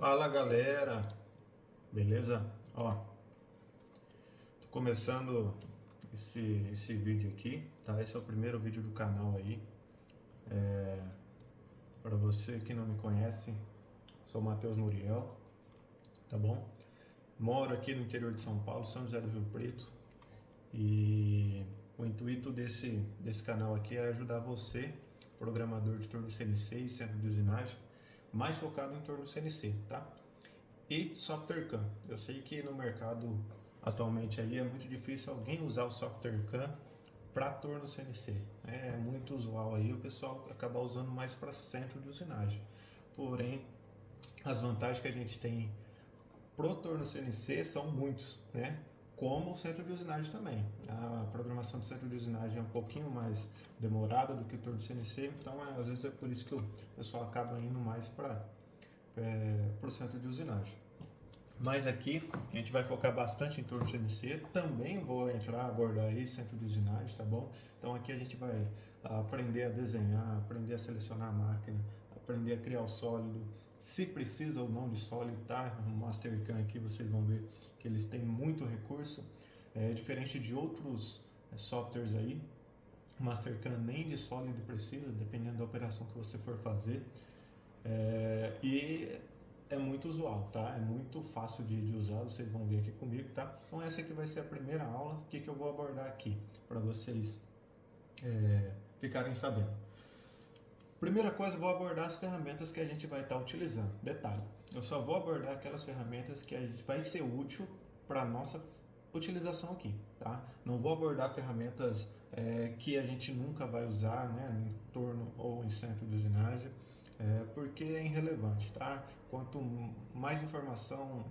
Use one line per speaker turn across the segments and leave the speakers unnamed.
Fala galera, beleza? Ó, tô começando esse vídeo aqui, tá? Esse é o primeiro vídeo do canal aí. Para você que não me conhece, sou o Matheus Muriel, tá bom? Moro aqui no interior de São Paulo, São José do Rio Preto, e o intuito desse canal aqui é ajudar você, programador de torno CNC e centro de usinagem, mais focado em torno CNC, tá? E software CAM. Eu sei que no mercado atualmente aí é muito difícil alguém usar o software CAM para torno CNC. É muito usual aí o pessoal acabar usando mais para centro de usinagem. Porém, as vantagens que a gente tem pro torno CNC são muitos, né? Como o centro de usinagem também. A programação do centro de usinagem é um pouquinho mais demorada do que o torno CNC, então às vezes é por isso que o pessoal acaba indo mais para o centro de usinagem. Mas aqui a gente vai focar bastante em torno do CNC. Também vou abordar aí centro de usinagem, tá bom? Então aqui a gente vai aprender a desenhar, aprender a selecionar a máquina, aprender a criar o sólido, se precisa ou não de sólido, tá? O Mastercam aqui vocês vão ver que eles têm muito recurso, diferente de outros softwares aí. O Mastercam nem de sólido precisa, dependendo da operação que você for fazer. E é muito usual, tá? É muito fácil de usar, vocês vão ver aqui comigo, tá? Então essa aqui vai ser a primeira aula, o que eu vou abordar aqui, para vocês ficarem sabendo. Primeira coisa, eu vou abordar as ferramentas que a gente vai estar utilizando. Detalhe, eu só vou abordar aquelas ferramentas que a gente vai ser útil para a nossa utilização aqui, tá? Não vou abordar ferramentas que a gente nunca vai usar, né, em torno ou em centro de usinagem, porque é irrelevante, tá? Quanto mais informação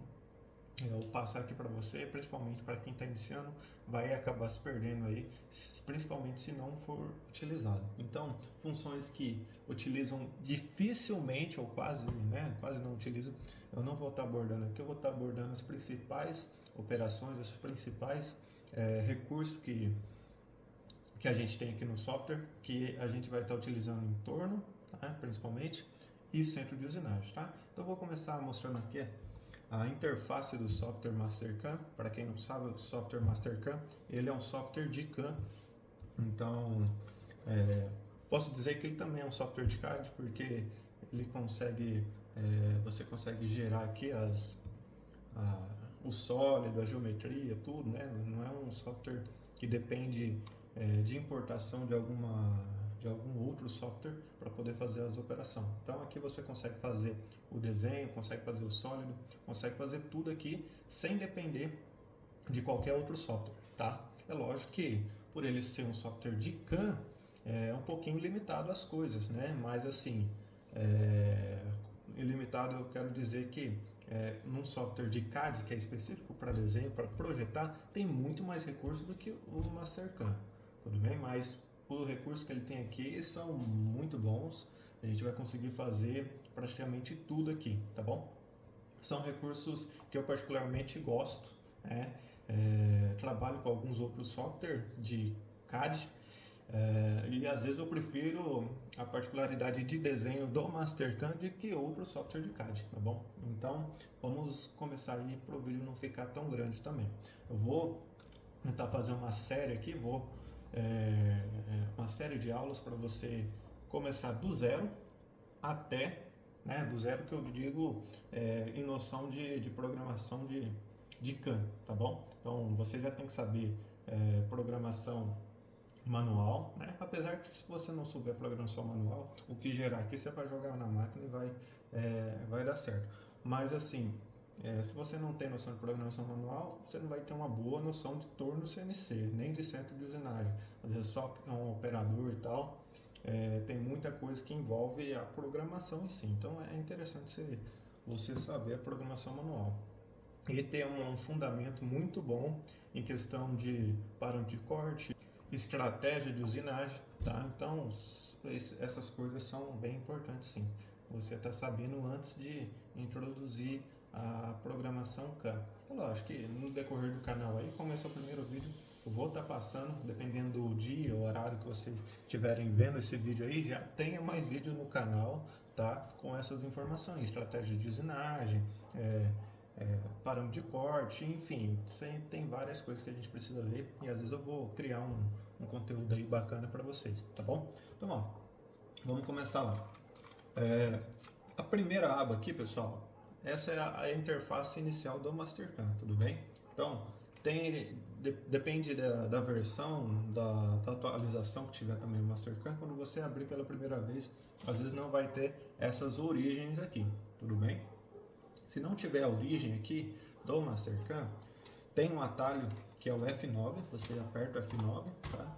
eu passar aqui para você, principalmente para quem está iniciando, vai acabar se perdendo aí, principalmente se não for utilizado. Então, funções que utilizam dificilmente ou quase, né, quase não utilizam, eu não vou estar abordando aqui, eu vou estar abordando as principais operações, os principais recursos que a gente tem aqui no software, que a gente vai estar utilizando em torno, tá, principalmente, e centro de usinagem, tá? Então, eu vou começar mostrando aqui a interface do software Mastercam. Para quem não sabe, o software Mastercam, ele é um software de CAM. Então, posso dizer que ele também é um software de CAD, porque ele consegue, você consegue gerar aqui o sólido, a geometria, tudo, né? Não é um software que depende de importação de algum outro software para poder fazer as operações. Então aqui você consegue fazer o desenho, consegue fazer o sólido, consegue fazer tudo aqui sem depender de qualquer outro software, tá? É lógico que por ele ser um software de CAM, é um pouquinho limitado as coisas, né? Mas assim, ilimitado eu quero dizer que num software de CAD, que é específico para desenho, para projetar, tem muito mais recursos do que o Mastercam, tudo bem? Mas os recursos que ele tem aqui são muito bons, a gente vai conseguir fazer praticamente tudo aqui, tá bom? São recursos que eu particularmente gosto, né? Trabalho com alguns outros softwares de CAD, e às vezes eu prefiro a particularidade de desenho do Mastercam do que outro software de CAD, tá bom? Então vamos começar aí para o vídeo não ficar tão grande também. Eu vou tentar fazer uma série aqui, uma série de aulas para você começar do zero até, né, do zero que eu digo em noção de programação de CAM, tá bom? Então você já tem que saber programação manual, né? Apesar que se você não souber programação manual, o que gerar aqui você vai jogar na máquina e vai dar certo. Mas assim, se você não tem noção de programação manual, você não vai ter uma boa noção de torno CNC, nem de centro de usinagem. Às vezes só um operador e tal, tem muita coisa que envolve a programação em si. Então é interessante você saber a programação manual. E ter um fundamento muito bom em questão de parâmetro de corte, estratégia de usinagem, tá? Então, essas coisas são bem importantes, sim. Você está sabendo antes de introduzir a programação CAM. É lógico que no decorrer do canal aí, como esse é o primeiro vídeo, eu vou estar passando, dependendo do dia, o horário que vocês estiverem vendo esse vídeo aí, já tenha mais vídeo no canal, tá? Com essas informações, estratégia de usinagem, parâmetro de corte, enfim, tem várias coisas que a gente precisa ver e às vezes eu vou criar um conteúdo aí bacana para vocês, tá bom? Então, ó, vamos começar lá. A primeira aba aqui, pessoal, essa é a interface inicial do Mastercam, tudo bem? Então, depende da versão, da atualização que tiver também no Mastercam, quando você abrir pela primeira vez, às vezes não vai ter essas origens aqui, tudo bem? Se não tiver a origem aqui do Mastercam, tem um atalho que é o F9, você aperta o F9, tá?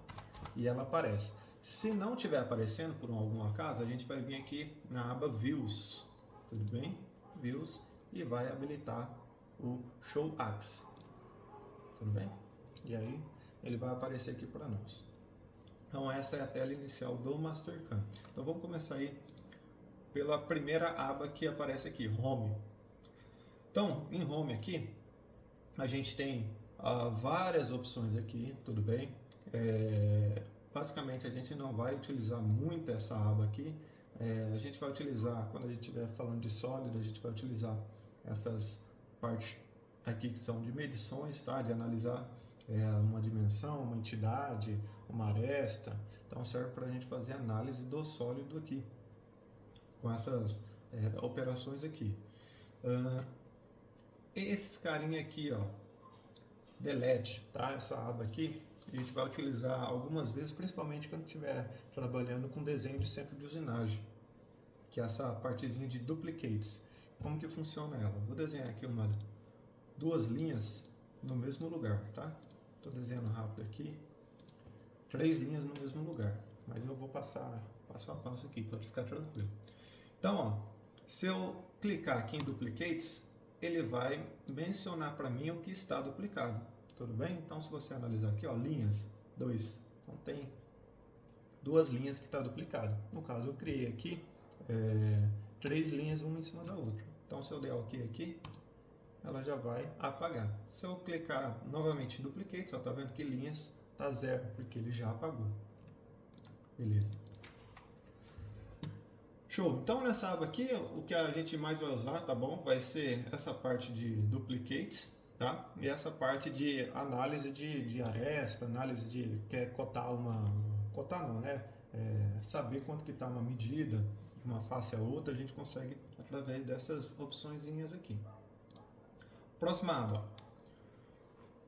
E ela aparece. Se não estiver aparecendo por algum acaso, a gente vai vir aqui na aba Views, tudo bem? Views, e vai habilitar o Show Axe, tudo bem? E aí ele vai aparecer aqui para nós. Então essa é a tela inicial do Mastercam. Então vamos começar aí pela primeira aba que aparece aqui, Home. Então em Home aqui a gente tem várias opções aqui, tudo bem? Basicamente a gente não vai utilizar muito essa aba aqui. A gente vai utilizar, quando a gente estiver falando de sólido, a gente vai utilizar essas partes aqui que são de medições, tá? De analisar uma dimensão, uma entidade, uma aresta. Então serve para a gente fazer análise do sólido aqui, com essas operações aqui. Esses carinha aqui, ó, Delete, tá? Essa aba aqui, a gente vai utilizar algumas vezes, principalmente quando estiver trabalhando com desenho de centro de usinagem, que é essa partezinha de duplicates. Como que funciona ela? Vou desenhar aqui duas linhas no mesmo lugar, tá? Estou desenhando rápido aqui, 3 linhas no mesmo lugar, mas eu vou passar passo a passo aqui, pode ficar tranquilo. Então, ó, se eu clicar aqui em duplicates, ele vai mencionar para mim o que está duplicado, tudo bem? Então, se você analisar aqui, ó, linhas 2, então tem 2 linhas que está duplicado. No caso, eu criei aqui 3 linhas uma em cima da outra. Então, se eu der OK aqui, ela já vai apagar. Se eu clicar novamente em duplicates, ó, tá vendo que linhas tá 0, porque ele já apagou. Beleza. Show! Então nessa aba aqui, o que a gente mais vai usar, tá bom? Vai ser essa parte de duplicates, tá? E essa parte de análise de aresta, análise de quer cotar cotar não, né? Saber quanto que tá uma medida de uma face a outra, a gente consegue através dessas opçõezinhas aqui. Próxima aba,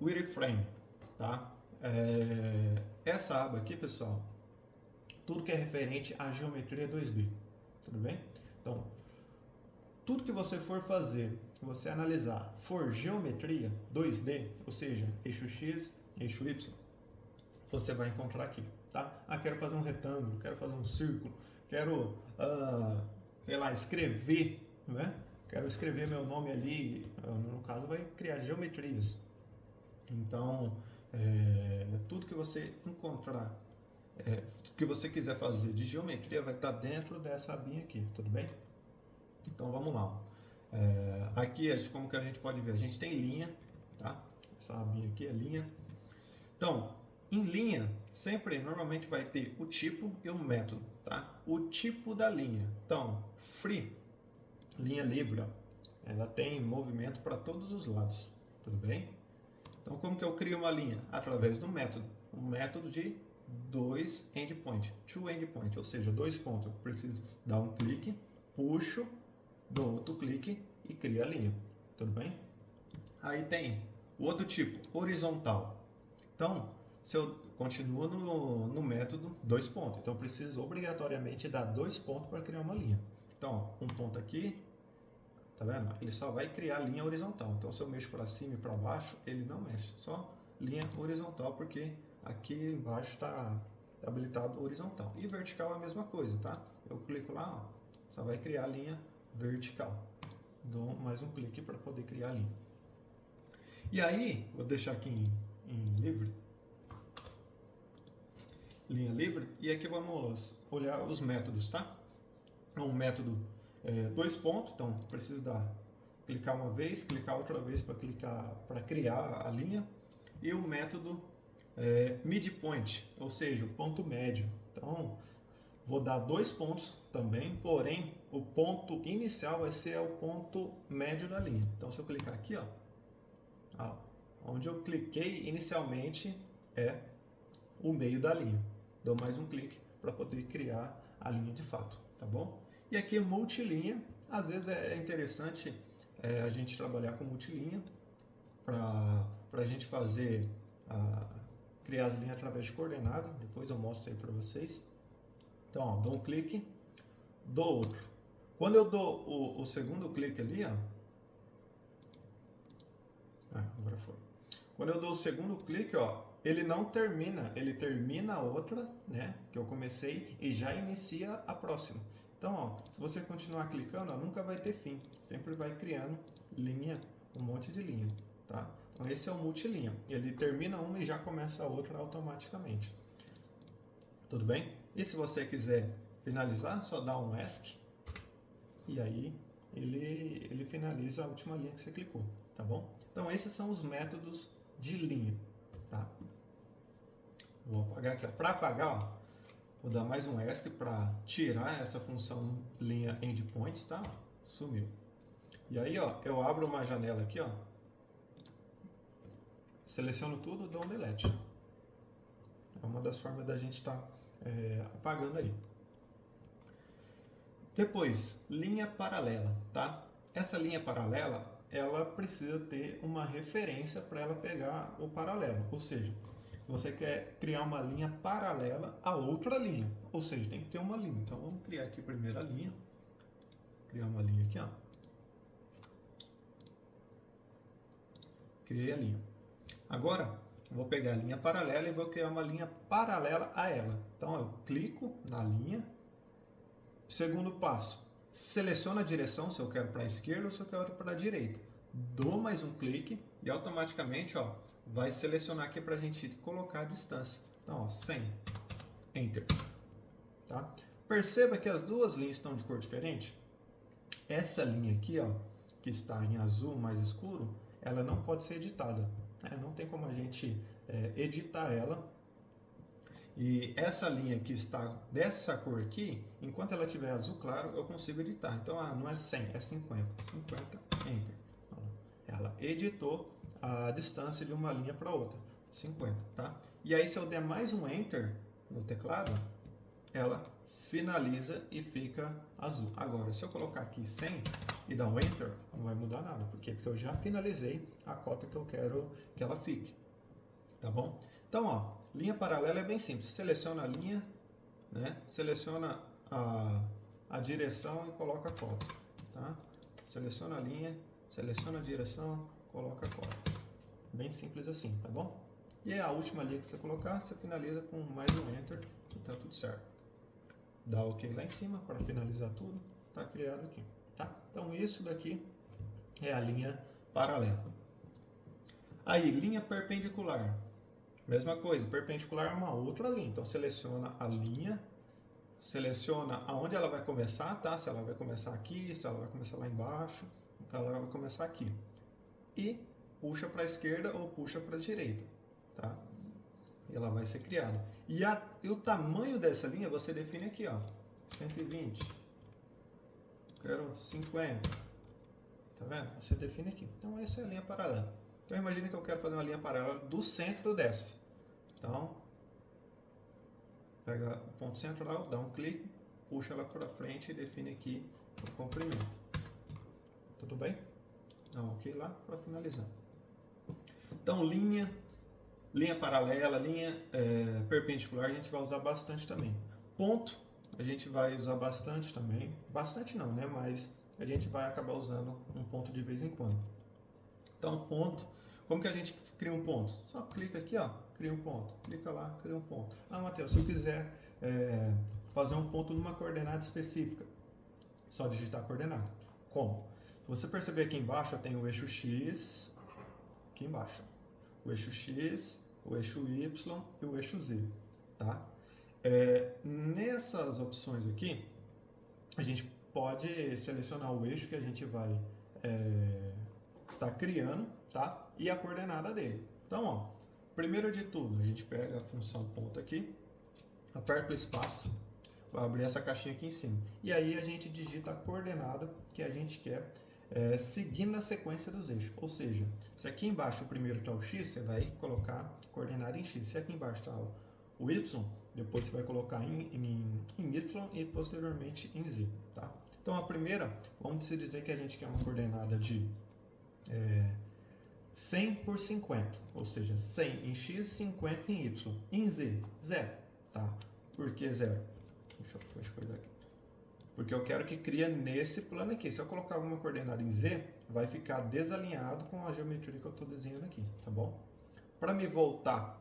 Wireframe, tá? Essa aba aqui, pessoal, tudo que é referente à geometria 2D. Tudo bem? Então, tudo que você for fazer, que você analisar, for geometria 2D, ou seja, eixo X, eixo Y, você vai encontrar aqui, tá? Quero fazer um retângulo, quero fazer um círculo, quero, sei lá, escrever, né? Quero escrever meu nome ali, no caso vai criar geometrias. Então, tudo que você encontrar, que você quiser fazer de geometria vai estar dentro dessa abinha aqui, tudo bem? Então vamos lá. Aqui, como que a gente pode ver, a gente tem linha, tá? Essa abinha aqui é linha. Então, em linha, sempre, normalmente vai ter o tipo e o método, tá? O tipo da linha. Então, free, linha livre, ó, ela tem movimento para todos os lados, tudo bem? Então, como que eu crio uma linha? Através do método. Um método de 2 endpoint, two endpoint, ou seja, 2 pontos. Eu preciso dar um clique, puxo, dou outro clique e crio a linha, tudo bem? Aí tem o outro tipo, horizontal. Então, se eu continuo no método 2 pontos, então eu preciso obrigatoriamente dar 2 pontos para criar uma linha. Então, ó, um ponto aqui, tá vendo? Ele só vai criar linha horizontal. Então, se eu mexo para cima e para baixo, ele não mexe, só linha horizontal, porque aqui embaixo está habilitado horizontal. E vertical é a mesma coisa, tá? Eu clico lá, ó, só vai criar a linha vertical. Dou mais um clique para poder criar a linha. E aí, vou deixar aqui em livre, linha livre, e aqui vamos olhar os métodos, tá? Um método 2 pontos, então preciso clicar uma vez, clicar outra vez para criar a linha, e o método midpoint, ou seja, o ponto médio. Então, Vou dar 2 pontos também, porém o ponto inicial vai ser o ponto médio da linha. Então se eu clicar aqui, ó, onde eu cliquei inicialmente é o meio da linha. Dou mais um clique para poder criar a linha de fato, tá bom? E aqui multilinha, às vezes é interessante a gente trabalhar com multilinha para a gente fazer criar as linhas através de coordenada. Depois eu mostro aí para vocês. Então, ó, dou um clique, dou outro. Quando eu dou o segundo clique ali, ó, agora foi. Quando eu dou o segundo clique, ó, ele não termina, ele termina a outra, né, que eu comecei e já inicia a próxima. Então, ó, se você continuar clicando, ó, nunca vai ter fim. Sempre vai criando linha, um monte de linha, tá? Então esse é o multilinha. Ele termina uma e já começa a outra automaticamente. Tudo bem? E se você quiser finalizar, só dá um ESC e aí ele finaliza a última linha que você clicou, tá bom? Então esses são os métodos de linha, tá? Vou apagar aqui, ó. Para apagar, ó, vou dar mais um ESC para tirar essa função linha endpoints, tá? Sumiu. E aí, ó, eu abro uma janela aqui, ó. Seleciono tudo, dou um delete. É uma das formas da gente estar apagando aí. Depois, linha paralela, tá? Essa linha paralela, ela precisa ter uma referência para ela pegar o paralelo. Ou seja, você quer criar uma linha paralela a outra linha. Ou seja, tem que ter uma linha. Então, vamos criar aqui a primeira linha. Criar uma linha aqui, ó. Criei a linha. Agora, eu vou pegar a linha paralela e vou criar uma linha paralela a ela. Então, eu clico na linha. Segundo passo, seleciono a direção, se eu quero para a esquerda ou se eu quero para a direita. Dou mais um clique e automaticamente, ó, vai selecionar aqui para a gente colocar a distância. Então, ó, 100. Enter. Tá? Perceba que as duas linhas estão de cor diferente. Essa linha aqui, ó, que está em azul mais escuro, ela não pode ser editada. Não tem como a gente editar ela. E essa linha que está dessa cor aqui, enquanto ela estiver azul claro, eu consigo editar. Então, não é 100, é 50. 50, Enter. Ela editou a distância de uma linha para outra. 50, tá? E aí, se eu der mais um Enter no teclado, ela finaliza e fica azul. Agora, se eu colocar aqui 100 e dar um Enter, não vai mudar nada. Por quê? Porque eu já finalizei a cota que eu quero que ela fique. Tá bom? Então, ó, linha paralela é bem simples. Seleciona a linha, né? Seleciona a direção e coloca a cota. Tá? Seleciona a linha, seleciona a direção, coloca a cota. Bem simples assim, tá bom? E a última linha que você colocar, você finaliza com mais um Enter e tá tudo certo. Dá OK lá em cima para finalizar tudo. Tá criado aqui. Tá? Então, isso daqui é a linha paralela. Aí, linha perpendicular. Mesma coisa, perpendicular é uma outra linha. Então, seleciona a linha, seleciona aonde ela vai começar, tá? Se ela vai começar aqui, se ela vai começar lá embaixo, então ela vai começar aqui. E puxa para a esquerda ou puxa para a direita, tá? E ela vai ser criada. E o tamanho dessa linha você define aqui, ó. 120. Quero 50. Tá vendo? Você define aqui. Então, essa é a linha paralela. Então, imagine que eu quero fazer uma linha paralela do centro desse. Então, pega o ponto central, dá um clique, puxa ela para frente e define aqui o comprimento. Tudo bem? Dá um OK lá para finalizar. Então, linha paralela, linha perpendicular, a gente vai usar bastante também. Ponto, a gente vai usar bastante também. Bastante não, né? Mas a gente vai acabar usando um ponto de vez em quando. Então, ponto. Como que a gente cria um ponto? Só clica aqui, ó, cria um ponto. Clica lá, cria um ponto. Matheus, se eu quiser fazer um ponto numa coordenada específica, só digitar a coordenada. Como? Se você perceber aqui embaixo, tem o eixo X, aqui embaixo. O eixo X, o eixo Y e o eixo Z, tá? Nessas opções aqui, a gente pode selecionar o eixo que a gente vai tá criando, tá? E a coordenada dele. Então, ó, primeiro de tudo, a gente pega a função ponto aqui, aperta o espaço, vai abrir essa caixinha aqui em cima. E aí a gente digita a coordenada que a gente quer, seguindo a sequência dos eixos. Ou seja, se aqui embaixo o primeiro está o x, você vai colocar coordenada em x. Se aqui embaixo está o y, depois você vai colocar em y e posteriormente em z. Tá? Então a primeira, vamos dizer que a gente quer uma coordenada de 100 por 50, ou seja, 100 em x, 50 em y. Em z, 0. Tá? Por que 0? Deixa eu fechar coisa aqui. Porque eu quero que cria nesse plano aqui. Se eu colocar alguma coordenada em z, vai ficar desalinhado com a geometria que eu estou desenhando aqui, tá bom? Para me voltar,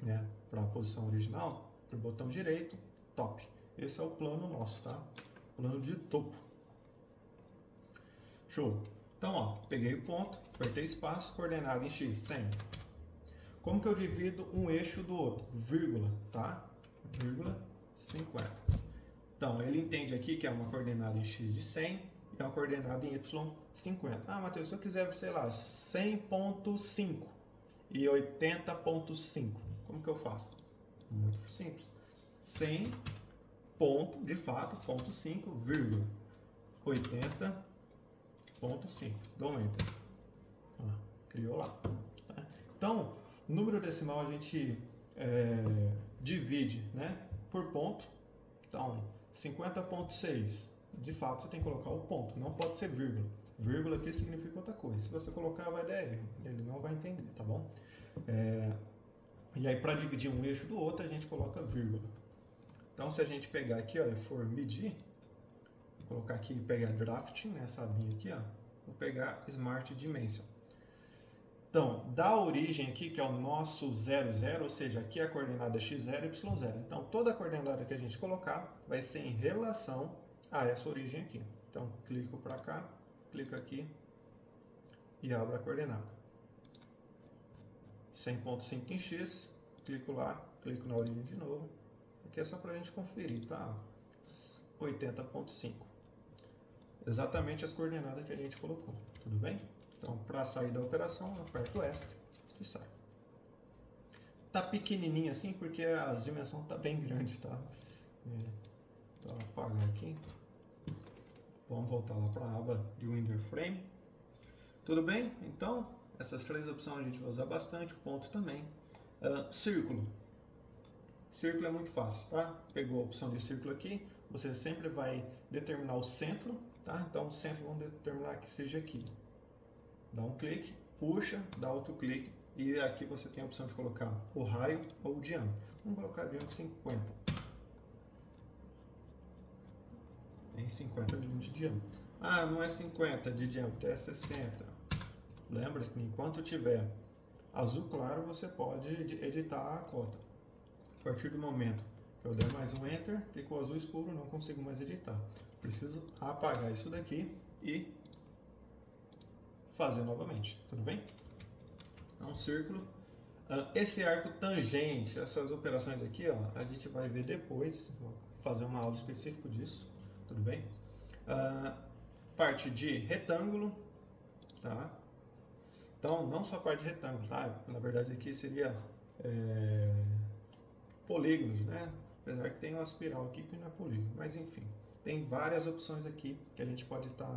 né, para a posição original, para o botão direito, top. Esse é o plano nosso, tá? Plano de topo. Show. Então, ó, peguei o ponto, apertei espaço, coordenada em x, 100. Como que eu divido um eixo do outro? Vírgula, tá? Vírgula 50. Então, ele entende aqui que é uma coordenada em x de 100 e uma coordenada em y 50. Ah, Matheus, se eu quiser, sei lá, 100.5 e 80.5, como que eu faço? Muito simples. 100 ponto, de fato, ponto 5, vírgula 80.5. Dou um enter. Criou lá. Tá? Então, número decimal a gente divide, né, por ponto. Então, 50.6. De fato, você tem que colocar o ponto, não pode ser vírgula. Vírgula aqui significa outra coisa. Se você colocar, vai dar erro. Ele não vai entender, tá bom? E aí, para dividir um eixo do outro, a gente coloca vírgula. Então, se a gente pegar aqui, ó, e for medir, vou colocar aqui, pegar drafting, nessa abinha aqui, ó, vou pegar Smart Dimension. Então, da origem aqui, que é o nosso 0, 0, ou seja, aqui é a coordenada x0 e y0. Então, toda a coordenada que a gente colocar vai ser em relação a essa origem aqui. Então, clico para cá, clico aqui e abro a coordenada. 100.5 em x, clico lá, clico na origem de novo. Aqui é só para a gente conferir, tá? 80.5. Exatamente as coordenadas que a gente colocou, tudo bem? Então, para sair da operação, eu aperto ESC e sai. Tá pequenininho assim porque as dimensões tá bem grandes, tá? Então, apagar aqui. Vamos voltar lá para a aba de Render Frame. Tudo bem? Então, essas três opções a gente vai usar bastante, o ponto também. Círculo. Círculo é muito fácil, tá? Pegou a opção de círculo aqui, você sempre vai determinar o centro, tá? Então, o centro vamos determinar que seja aqui. Dá um clique, puxa, dá outro clique e aqui você tem a opção de colocar o raio ou o diâmetro. Vamos colocar diâmetro 50. Tem 50 milímetros de diâmetro. Ah, não é 50 de diâmetro, é 60. Lembra que enquanto tiver azul claro, você pode editar a cota. A partir do momento que eu der mais um Enter, ficou azul escuro, não consigo mais editar. Preciso apagar isso daqui e fazer novamente, tudo bem? É um círculo. Esse arco tangente, essas operações aqui, ó, a gente vai ver depois, vou fazer uma aula específica disso, tudo bem? Parte de retângulo, tá? Então, não só parte de retângulo, tá? Na verdade aqui seria polígonos, né? Apesar que tem uma espiral aqui que não é polígono, mas enfim, tem várias opções aqui que a gente pode estar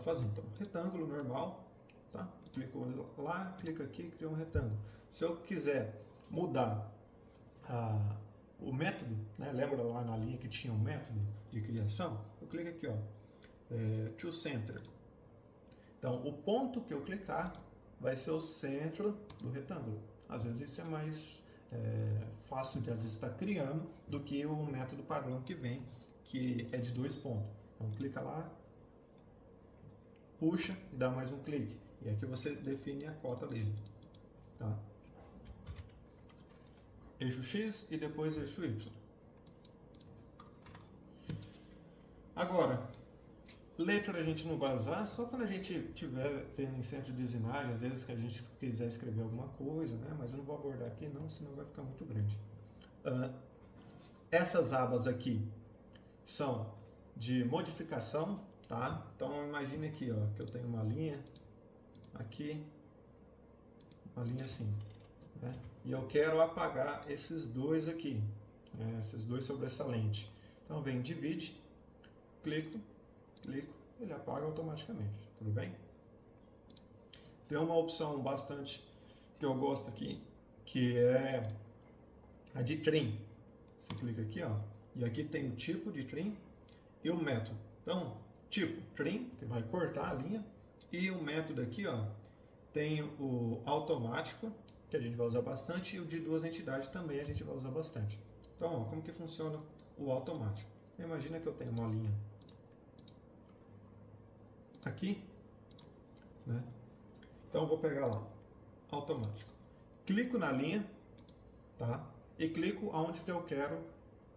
fazendo. Então, retângulo normal, tá? Clicou lá, clica aqui, criou um retângulo. Se eu quiser mudar o método, né? Lembra lá na linha que tinha um método de criação? Eu clico aqui, ó, to center. Então, o ponto que eu clicar vai ser o centro do retângulo. Às vezes isso é mais fácil de às vezes estar criando do que o método padrão que vem, que é de 2 pontos. Então, clica lá, puxa e dá mais um clique. E aqui você define a cota dele. Tá? Eixo X e depois eixo Y. Agora, letra a gente não vai usar, só quando a gente estiver vendo em centro de usinagem, às vezes que a gente quiser escrever alguma coisa, né? Mas eu não vou abordar aqui não, senão vai ficar muito grande. Essas abas aqui são de modificação, tá? Então imagine aqui, ó, que eu tenho uma linha aqui, uma linha assim, né? E eu quero apagar esses dois aqui, né? Esses dois sobressalentes. Então vem divide, clico, ele apaga automaticamente, tudo bem? Tem uma opção bastante que eu gosto aqui, que é a de trim. Você clica aqui, ó, e aqui tem o tipo de trim e o método. Então, tipo trim, que vai cortar a linha, e o método aqui, ó, tem o automático, que a gente vai usar bastante, e o de duas entidades também a gente vai usar bastante. Então, ó, como que funciona o automático? Imagina que eu tenho uma linha aqui, né? Então, eu vou pegar lá, automático. Clico na linha, tá? E clico aonde que eu quero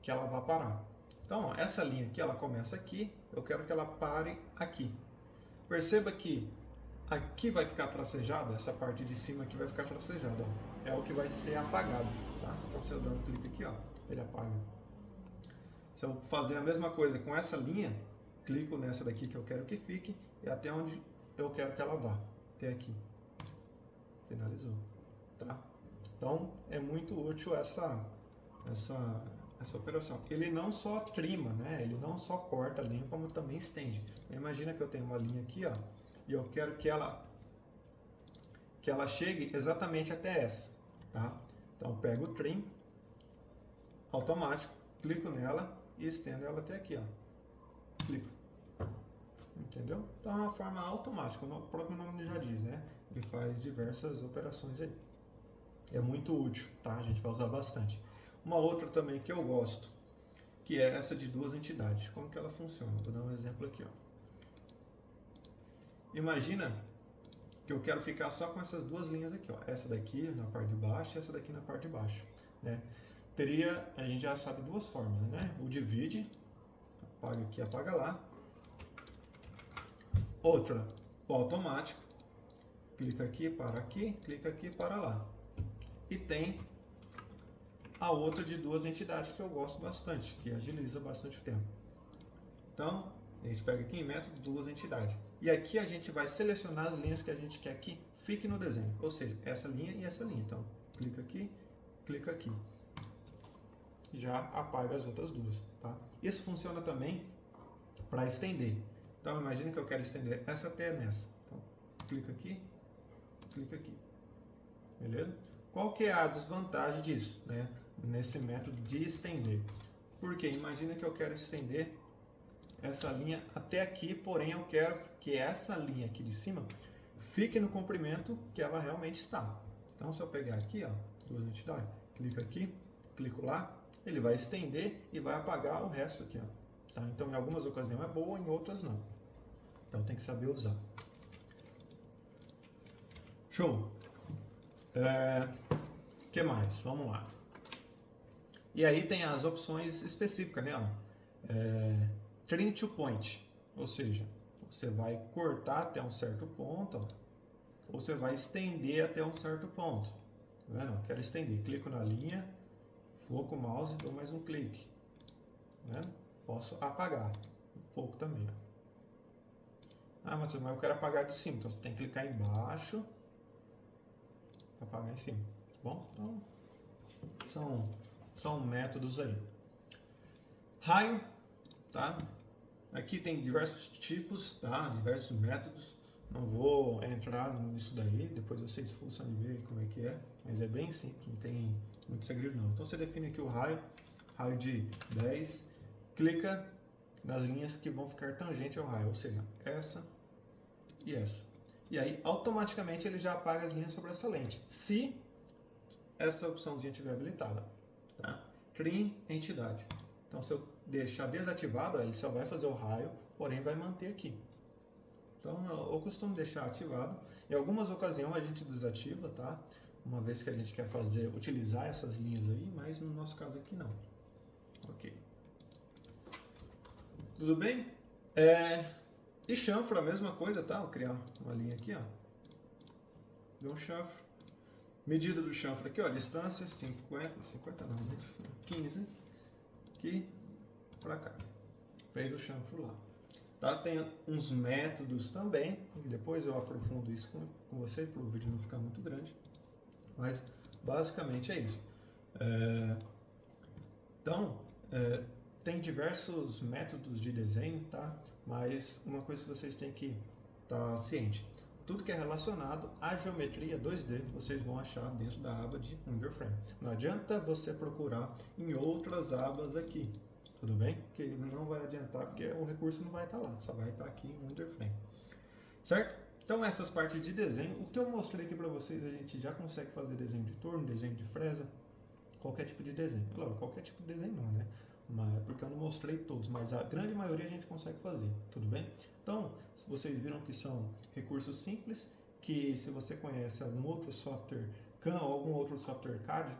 que ela vá parar. Então, ó, essa linha aqui, ela começa aqui, eu quero que ela pare aqui. Perceba que aqui vai ficar tracejado, essa parte de cima aqui vai ficar tracejada, ó. É o que vai ser apagado, tá? Então, se eu der um clique aqui, ó, ele apaga. Se eu fazer a mesma coisa com essa linha, clico nessa daqui que eu quero que fique e até onde eu quero que ela vá, até aqui. Finalizou, tá? Então, é muito útil essa operação. Ele não só trima, né? Ele não só corta a linha, como também estende. Imagina que eu tenho uma linha aqui, ó, e eu quero que ela chegue exatamente até essa, tá? Então, eu pego o trim, automático, clico nela e estendo ela até aqui, ó. Clico. Entendeu? Então, é uma forma automática, o próprio nome já diz, né? Ele faz diversas operações aí. É muito útil, tá? A gente vai usar bastante. Uma outra também que eu gosto, que é essa de duas entidades. Como que ela funciona? Vou dar um exemplo aqui, ó. Imagina que eu quero ficar só com essas duas linhas aqui, ó. Essa daqui na parte de baixo e essa daqui na parte de baixo, né? A gente já sabe duas formas, né? O divide, apaga aqui, apaga lá. Outra, o automático, clica aqui, para lá. E tem a outra de duas entidades que eu gosto bastante, que agiliza bastante o tempo. Então, a gente pega aqui em método duas entidades. E aqui a gente vai selecionar as linhas que a gente quer que fique no desenho. Ou seja, essa linha e essa linha. Então, clica aqui. Já apaga as outras duas, tá? Isso funciona também para estender. Então, imagine que eu quero estender essa até nessa. Então, clica aqui. Beleza? Qual que é a desvantagem disso, né? Nesse método de estender? Porque imagina que eu quero estender essa linha até aqui, porém eu quero que essa linha aqui de cima fique no comprimento que ela realmente está. Então, se eu pegar aqui, ó, duas entidades, clico aqui, clico lá, ele vai estender e vai apagar o resto aqui, ó. Tá? Então, em algumas ocasiões é boa, em outras não. Então, tem que saber usar. Show! Que mais? Vamos lá. E aí tem as opções específicas, né? Trim to point, ou seja, você vai cortar até um certo ponto, ó, ou você vai estender até um certo ponto. Tá vendo? Quero estender, clico na linha, vou com o mouse e dou mais um clique. Tá vendo? Posso apagar um pouco também. Ó. Ah, Matheus, mas eu quero apagar de cima, então você tem que clicar embaixo, apagar em cima. Tá bom? Então, são métodos aí. Raio, tá? Aqui tem diversos tipos, tá? Diversos métodos. Não vou entrar nisso daí, depois vocês fuçam e veem como é que é. Mas é bem simples, não tem muito segredo não. Então você define aqui o raio de 10, clica nas linhas que vão ficar tangente ao raio, ou seja, essa e essa. E aí automaticamente ele já apaga as linhas sobre essa lente, se essa opçãozinha estiver habilitada. Tá? Trim entidade. Então se eu deixar desativado, ele só vai fazer o raio, porém vai manter aqui. Então eu costumo deixar ativado. Em algumas ocasiões a gente desativa, tá? Uma vez que a gente quer utilizar essas linhas aí, mas no nosso caso aqui não. Ok. Tudo bem? E chanfro, a mesma coisa, tá? Vou criar uma linha aqui, ó. Deu um chanfro. Medida do chanfro aqui, ó. Distância 50 não, 15. Aqui pra cá. Fez o chanfro lá. Tá? Tem uns métodos também, e depois eu aprofundo isso com vocês, para o vídeo não ficar muito grande. Mas basicamente é isso. Então, tem diversos métodos de desenho, tá? Mas uma coisa que vocês têm que estar ciente. Tudo que é relacionado à geometria 2D, vocês vão achar dentro da aba de Wonderframe. Não adianta você procurar em outras abas aqui, tudo bem? Que não vai adiantar, porque o recurso não vai estar lá, só vai estar aqui em Wonderframe. Certo? Então essas partes de desenho, o que eu mostrei aqui para vocês, a gente já consegue fazer desenho de torno, desenho de fresa, qualquer tipo de desenho. Claro, qualquer tipo de desenho não, né? Porque eu não mostrei todos, mas a grande maioria a gente consegue fazer, tudo bem? Então, vocês viram que são recursos simples, que se você conhece algum outro software CAM ou algum outro software CAD,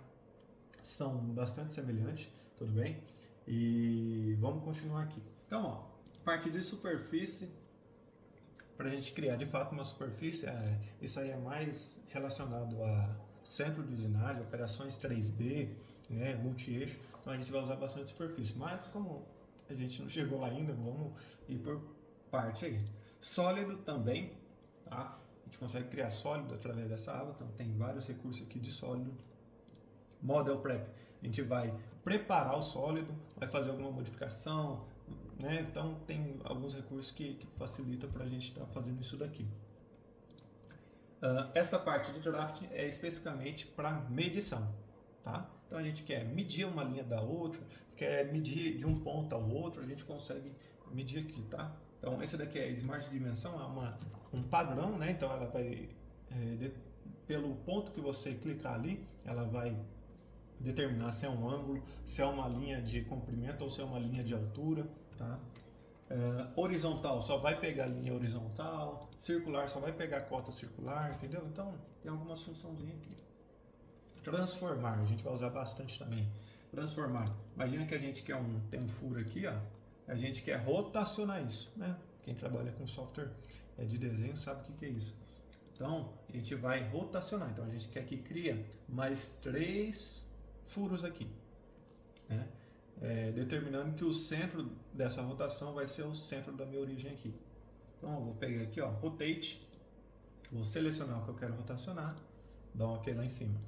são bastante semelhantes, tudo bem? E vamos continuar aqui. Então, ó, parte de superfície, para a gente criar de fato uma superfície, isso aí é mais relacionado a centro de usinagem, operações 3D, né, multi-eixo, então a gente vai usar bastante superfície, mas como a gente não chegou lá ainda, vamos ir por parte aí. Sólido também, tá? A gente consegue criar sólido através dessa aba, então tem vários recursos aqui de sólido. Model Prep, a gente vai preparar o sólido, vai fazer alguma modificação, né? Então tem alguns recursos que facilitam para a gente estar fazendo isso daqui. Essa parte de draft é especificamente para medição, tá? Então a gente quer medir uma linha da outra, quer medir de um ponto ao outro, a gente consegue medir aqui, tá? Então esse daqui é Smart Dimensão, é um padrão, né? Então ela vai, pelo ponto que você clicar ali, ela vai determinar se é um ângulo, se é uma linha de comprimento ou se é uma linha de altura, tá? Horizontal só vai pegar linha horizontal, circular só vai pegar cota circular, entendeu? Então tem algumas funçãozinhas aqui. Transformar, a gente vai usar bastante também. Transformar, imagina que a gente quer tem um furo aqui, ó, a gente quer rotacionar isso, né? Quem trabalha com software de desenho sabe o que é isso. Então a gente vai rotacionar, então a gente quer que cria mais 3 furos aqui, né? Determinando que o centro dessa rotação vai ser o centro da minha origem aqui. Então eu vou pegar aqui, ó, rotate, vou selecionar o que eu quero rotacionar, dar um OK lá em cima.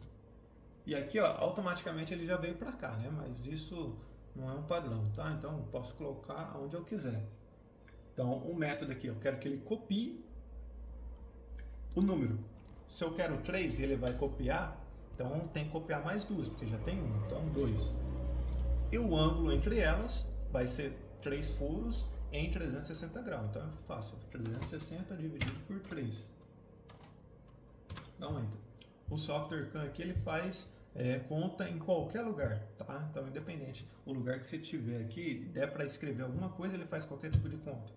E aqui, ó, automaticamente ele já veio para cá, né? Mas isso não é um padrão, tá? Então eu posso colocar onde eu quiser. Então o método aqui, eu quero que ele copie o número. Se eu quero 3 e ele vai copiar, então tem que copiar mais 2, porque já tem 1, então 2. E o ângulo entre elas vai ser 3 furos em 360 graus. Então é fácil. 360 dividido por 3. Dá um enter. O software CAM aqui ele faz conta em qualquer lugar, tá? Então independente. O lugar que você tiver aqui, der para escrever alguma coisa, ele faz qualquer tipo de conta.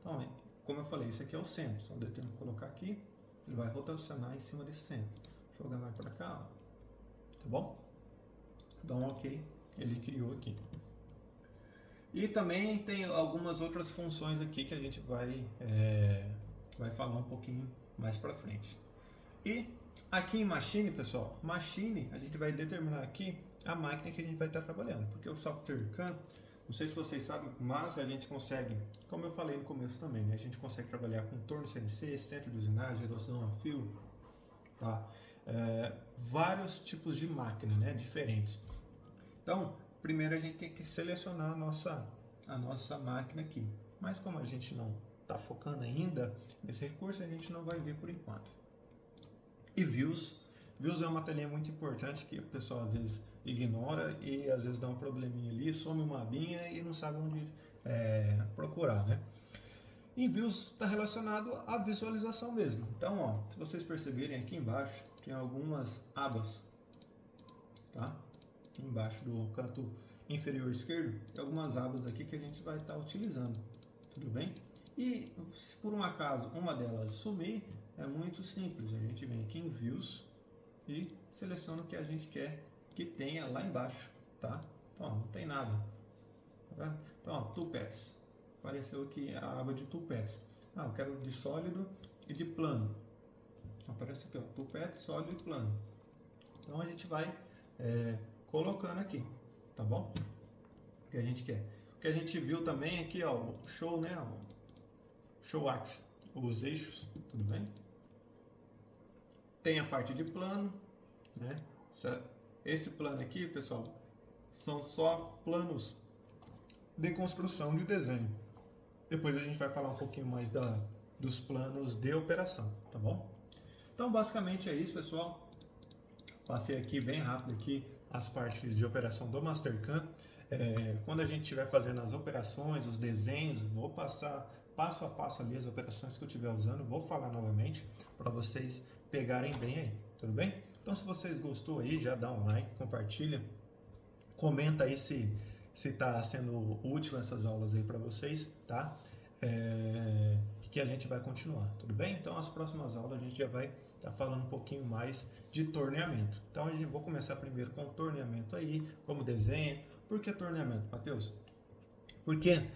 Então, como eu falei, esse aqui é o centro. Então eu tenho que colocar aqui, ele vai rotacionar em cima desse centro. Jogar mais para cá, ó. Tá bom? Dá um OK. Ele criou aqui. E também tem algumas outras funções aqui que a gente vai falar um pouquinho mais para frente. E aqui em Machine, pessoal, Machine, a gente vai determinar aqui a máquina que a gente vai estar trabalhando, porque o software CAM, não sei se vocês sabem, mas a gente consegue, como eu falei no começo também, né, a gente consegue trabalhar com torno CNC, centro de usinagem, erosão a fio, tá? Vários tipos de máquina, né, diferentes. Então, primeiro a gente tem que selecionar a nossa máquina aqui. Mas como a gente não está focando ainda nesse recurso, a gente não vai ver por enquanto. E Views. Views é uma telinha muito importante que o pessoal às vezes ignora e às vezes dá um probleminha ali, some uma abinha e não sabe onde procurar, né? E Views está relacionado à visualização mesmo. Então, ó, se vocês perceberem aqui embaixo, tem algumas abas, tá? Embaixo do canto inferior esquerdo, tem algumas abas aqui que a gente vai estar utilizando, tudo bem? E se por um acaso uma delas sumir, é muito simples, a gente vem aqui em Views e seleciona o que a gente quer que tenha lá embaixo, tá? Então, ó, não tem nada, tá vendo? Então, ó, Toolpaths, apareceu aqui a aba de Toolpaths. Ah, eu quero de sólido e de plano. Aparece aqui, ó, Toolpaths, sólido e plano. Então a gente vai colocando aqui, tá bom? O que a gente quer. O que a gente viu também aqui, ó, o show, né? O show axis, os eixos, tudo bem? Tem a parte de plano, né? Esse plano aqui, pessoal, são só planos de construção de desenho. Depois a gente vai falar um pouquinho mais dos planos de operação, tá bom? Então basicamente é isso, pessoal. Passei aqui bem rápido aqui as partes de operação do Mastercam. Quando a gente estiver fazendo as operações, os desenhos, vou passar passo a passo ali as operações que eu estiver usando, vou falar novamente para vocês pegarem bem aí, tudo bem? Então se vocês gostou aí, já dá um like, compartilha, comenta aí se está sendo útil essas aulas aí para vocês, tá? Que a gente vai continuar, tudo bem? Então as próximas aulas a gente já vai estar falando um pouquinho mais de torneamento. Então a gente vou começar primeiro com torneamento aí, como desenho. Por que torneamento, Matheus? Porque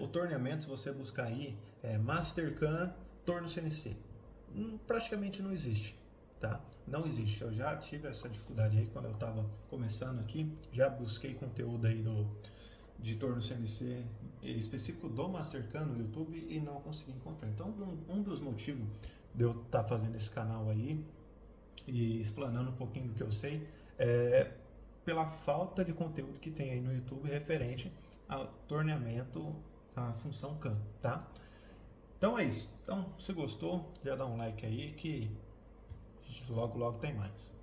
o torneamento, se você buscar aí, Mastercam, torno CNC, praticamente não existe, tá? Não existe. Eu já tive essa dificuldade aí quando eu estava começando aqui, já busquei conteúdo aí de torno CNC específico do Mastercam no YouTube e não consegui encontrar. Então, um dos motivos de eu estar fazendo esse canal aí e explanando um pouquinho do que eu sei pela falta de conteúdo que tem aí no YouTube referente ao torneamento, à função CAM, tá? Então é isso. Então, se gostou, já dá um like aí que logo tem mais.